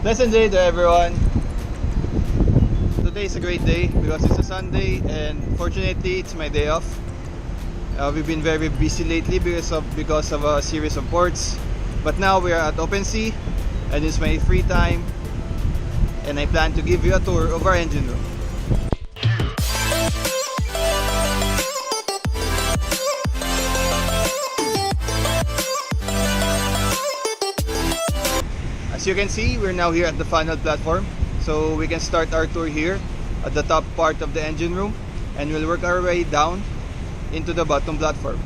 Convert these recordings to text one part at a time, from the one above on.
Pleasant day to everyone. Today is a great day because it's a Sunday and fortunately it's my day off. We've been very busy lately because of a series of ports, but now we are at open sea and it's my free time and I plan to give you a tour of our engine room. As you can see, we're now here at the funnel platform, so we can start our tour here at the top part of the engine room and we'll work our way down into the bottom platform.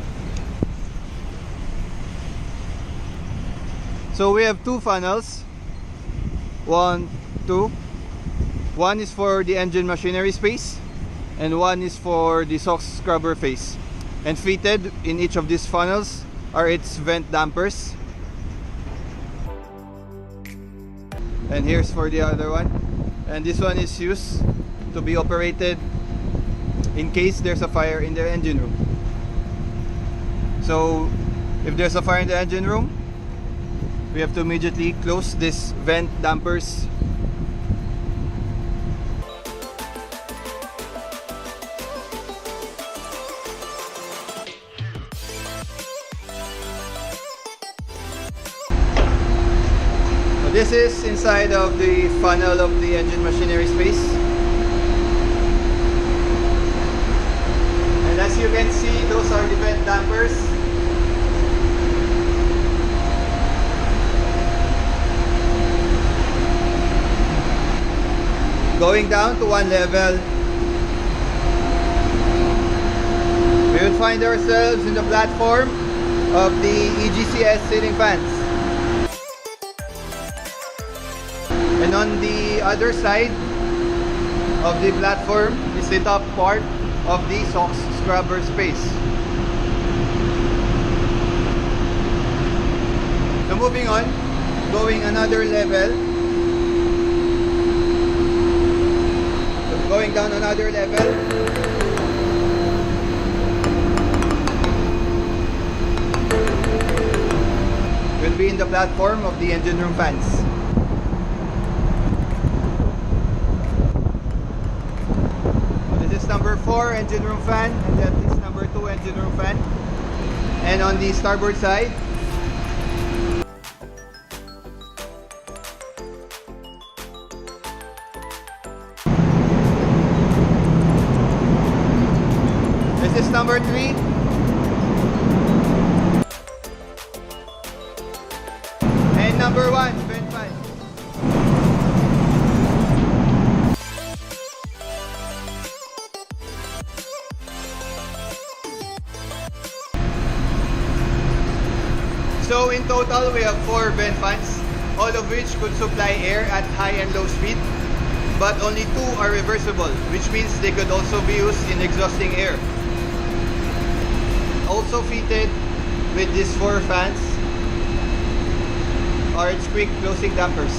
So we have two funnels, one is for the engine machinery space and one is for the SOx scrubber face, and fitted in each of these funnels are its vent dampers. And here's for the other one, and this one is used to be operated in case there's a fire in the engine room. So if there's a fire in the engine room, we have to immediately close this vent dampers. This is inside of the funnel of the engine machinery space, and as you can see, those are the vent dampers. Going down to one level, we will find ourselves in the platform of the EGCS ceiling fans. And on the other side of the platform is the top part of the SOx scrubber space. So moving on, going another level, going down another level, will be in the platform of the engine room fans. Number 4 engine room fan, and that is number 2 engine room fan. And on the starboard side, this is number 3. And number 1 vent fan. So in total, we have 4 vent fans, all of which could supply air at high and low speed, but only 2 are reversible, which means they could also be used in exhausting air. Also fitted with these 4 fans are its quick closing dampers.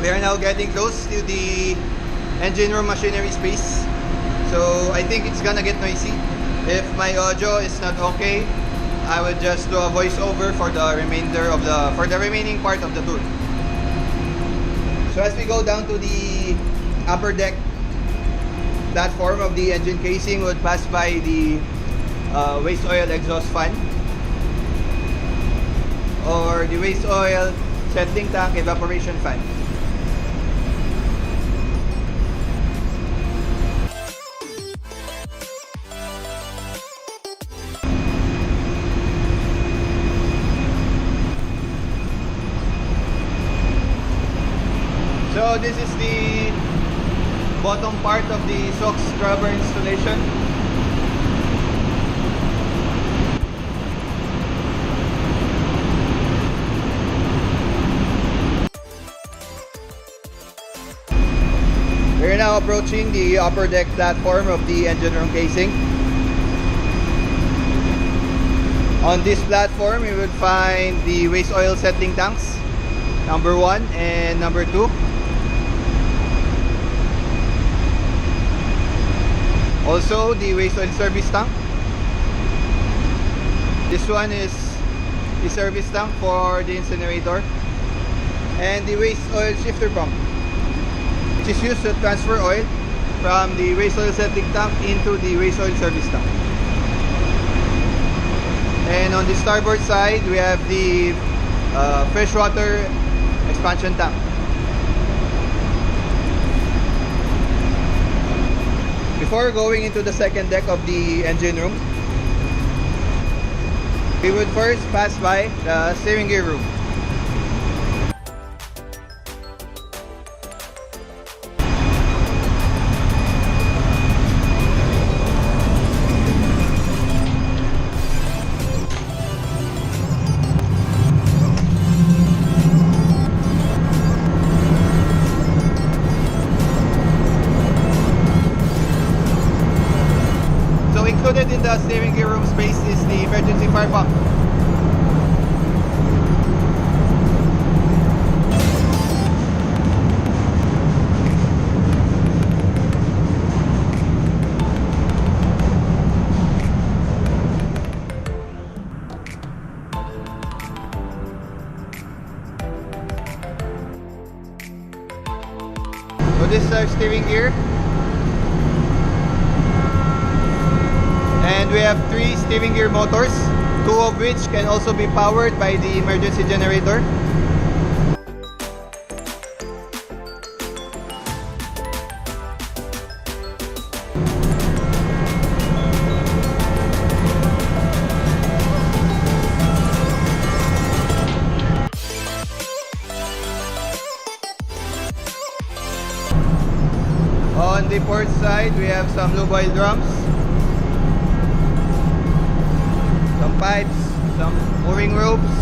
We are now getting close to the engine room machinery space. So I think it's gonna get noisy. If my audio is not okay, I will just do a voiceover for the remaining part of the tour. So as we go down to the upper deck platform of the engine casing, we'll pass by the waste oil exhaust fan or the waste oil settling tank evaporation fan. So this is the bottom part of the SOx scrubber installation. We're now approaching the upper deck platform of the engine room casing. On this platform, you will find the waste oil settling tanks, number 1 and number 2. Also the waste oil service tank. This one is the service tank for the incinerator, and the waste oil shifter pump, which is used to transfer oil from the waste oil setting tank into the waste oil service tank. And on the starboard side, we have the freshwater expansion tank. Before going into the second deck of the engine room, we would first pass by the steering gear room. Included in the steering gear room space is the emergency fire pump. So this is our steering gear. And we have 3 steering gear motors, 2 of which can also be powered by the emergency generator. On the port side, we have some lube oil drums, some pipes, some mooring ropes,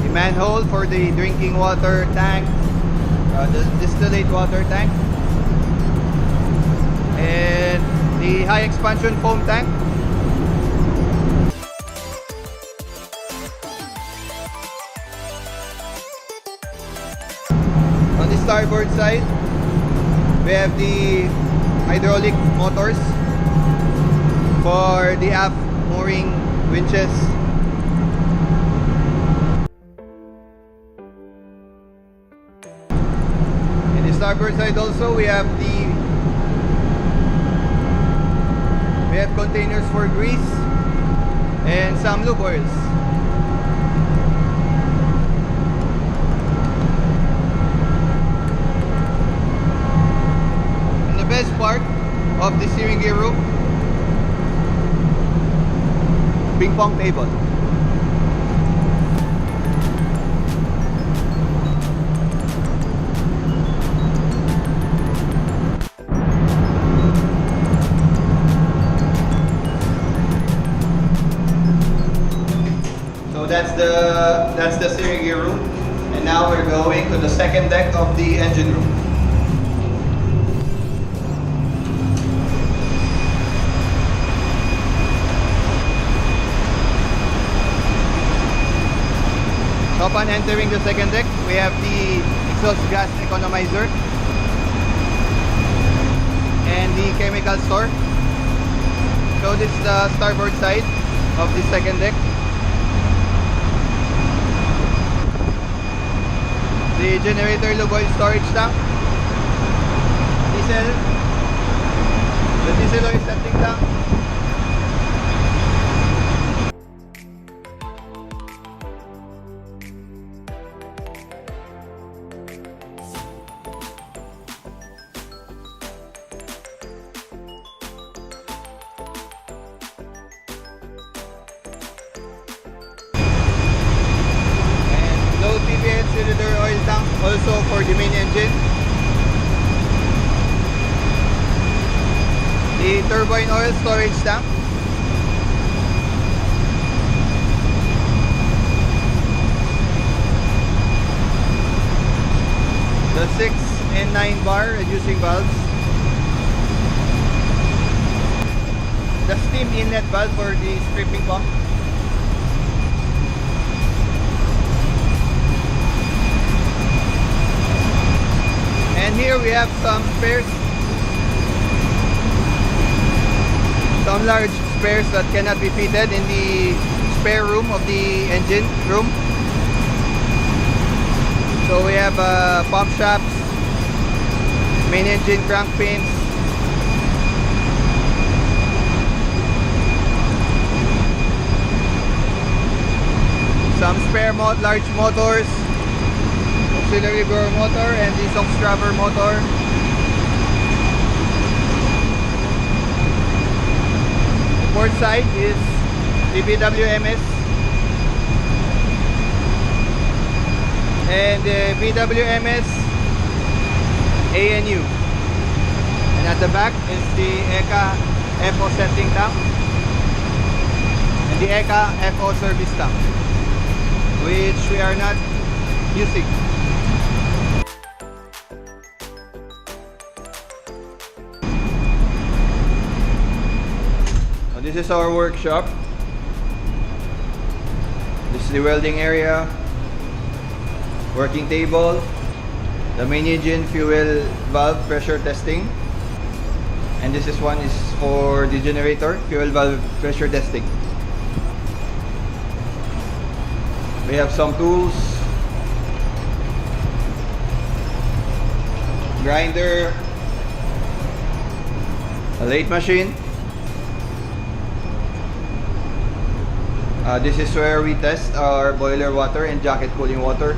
the manhole for the drinking water tank, the distillate water tank, and the high expansion foam tank. On the starboard side, we have the hydraulic motors for the aft mooring winches. In the starboard side also, we have containers for grease and some lube oils. And the best part of the steering gear room, ping pong table. So that's the steering gear room, and now we're going to the second deck of the engine room. Upon entering the second deck, we have the exhaust gas economizer and the chemical store. So this is the starboard side of the second deck. The generator lube oil storage tank, the diesel oil setting tank, cylinder oil tank also for the main engine. The turbine oil storage tank. The 6 and 9 bar reducing valves. The steam inlet valve for the stripping pump. And here we have some spares. some large spares that cannot be fitted in the spare room of the engine room. So we have pump shafts, main engine crank pins, some spare large motors, auxiliary blower motor, and the shock scrubber motor. The port side is the BWMS and the BWMS ANU, and at the back is the ECA FO setting tank and the ECA FO service tank, which we are not using. So this is our workshop. This is the welding area, working table, the main engine fuel valve pressure testing, and this one is for the generator fuel valve pressure testing. We have some tools, grinder, a lathe machine. This is where we test our boiler water and jacket cooling water.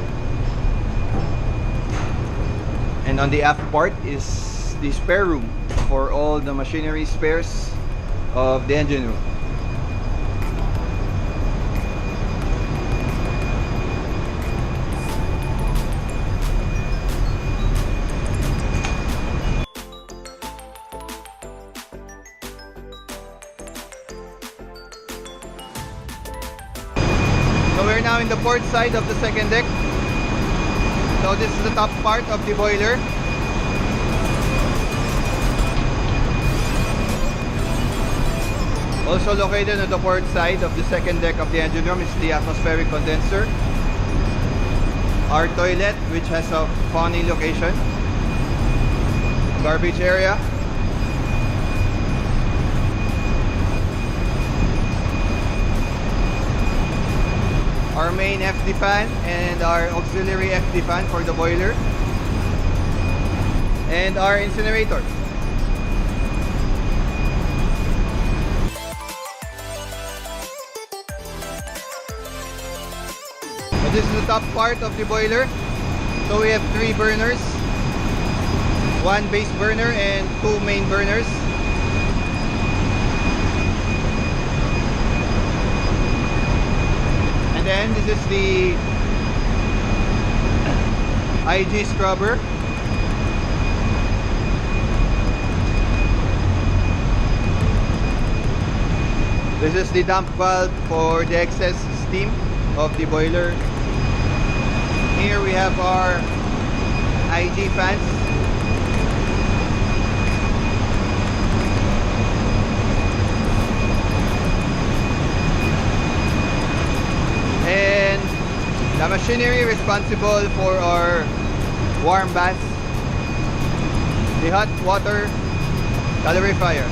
And on the aft part is the spare room for all the machinery spares of the engine room. So we're now in the port side of the second deck. So this is the top part of the boiler. Also located on the port side of the second deck of the engine room is the atmospheric condenser, our toilet, which has a funny location, garbage area, our main FD fan and our auxiliary FD fan for the boiler, and our incinerator. So this is the top part of the boiler. So we have 3 burners, 1 base burner and 2 main burners. Then this is the IG scrubber. This is the dump valve for the excess steam of the boiler. Here we have our IG fans. And the machinery responsible for our warm baths, the hot water calorifier.